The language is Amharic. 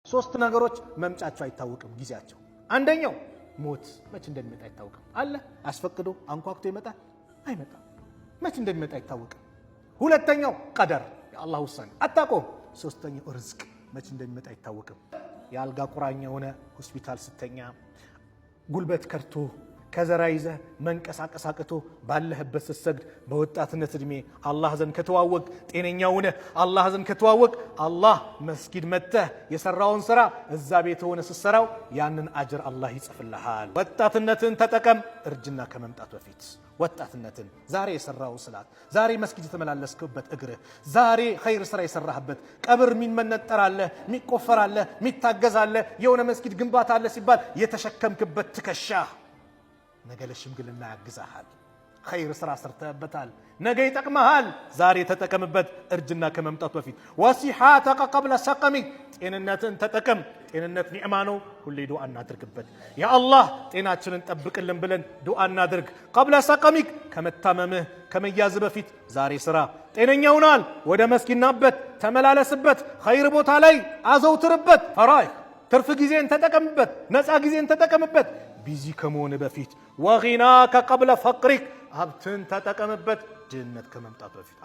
ሶስት ነገሮች መምጫቸው አይታወቅም ጊዜያቸው። አንደኛው ሞት መች እንደሚመጣ አይታወቅም። አለ አስፈቅዶ አንኳኩቶ ይመጣል አይመጣም፣ መች እንደሚመጣ አይታወቅም። ሁለተኛው ቀደር የአላህ ውሳኔ አታውቀውም። ሶስተኛው ርዝቅ መች እንደሚመጣ አይታወቅም። የአልጋ ቁራኛ ሆነ ሆስፒታል ስተኛ ጉልበት ከርቶ ከዘራ ይዘህ መንቀሳቀስ አቅቶ ባለህበት ስትሰግድ በወጣትነት እድሜ አላህ ዘንድ ከተዋወቅ ጤነኛ ሆነ አላህ ዘንድ ከተዋወቅ አላህ መስጊድ መጥተህ የሰራውን ስራ እዛ ቤት ሆነ ስትሰራው ያንን አጅር አላህ ይጽፍልሃል። ወጣትነትን ተጠቀም እርጅና ከመምጣት በፊት። ወጣትነትን ዛሬ የሰራው ስላት፣ ዛሬ መስጊድ የተመላለስክበት እግርህ፣ ዛሬ ኸይር ስራ የሰራህበት ቀብር ሚመነጠራለ ሚቆፈራለ ሚታገዛለ የሆነ መስጊድ ግንባታ አለ ሲባል የተሸከምክበት ትከሻ ነገ ለሽምግልና ያግዛሃል። ኸይር ስራ ሰርተህበታል፣ ነገ ይጠቅመሃል። ዛሬ ተጠቀምበት እርጅና ከመምጣቱ በፊት። ወሲሐተከ ቀብለ ሰቀሚክ ጤንነትን ተጠቀም። ጤንነት ኒዕማ ነው። ሁሌ ዱዓ እናድርግበት። ያ አላህ ጤናችንን ጠብቅልን ብለን ዱዓ እናድርግ። ቀብለ ሰቀሚክ ከመታመምህ ከመያዝ በፊት ዛሬ ስራ። ጤነኛ ሆናል፣ ወደ መስጊድ ናበት፣ ተመላለስበት፣ ኸይር ቦታ ላይ አዘውትርበት። ፈራህ ትርፍ ጊዜን ተጠቀምበት፣ ነፃ ጊዜን ተጠቀምበት ቢዚ ከመሆን በፊት። ወጊናከ ቀብለ ፈቅሪክ ሀብትን ተጠቀምበት ድህነት ከመምጣቱ በፊት።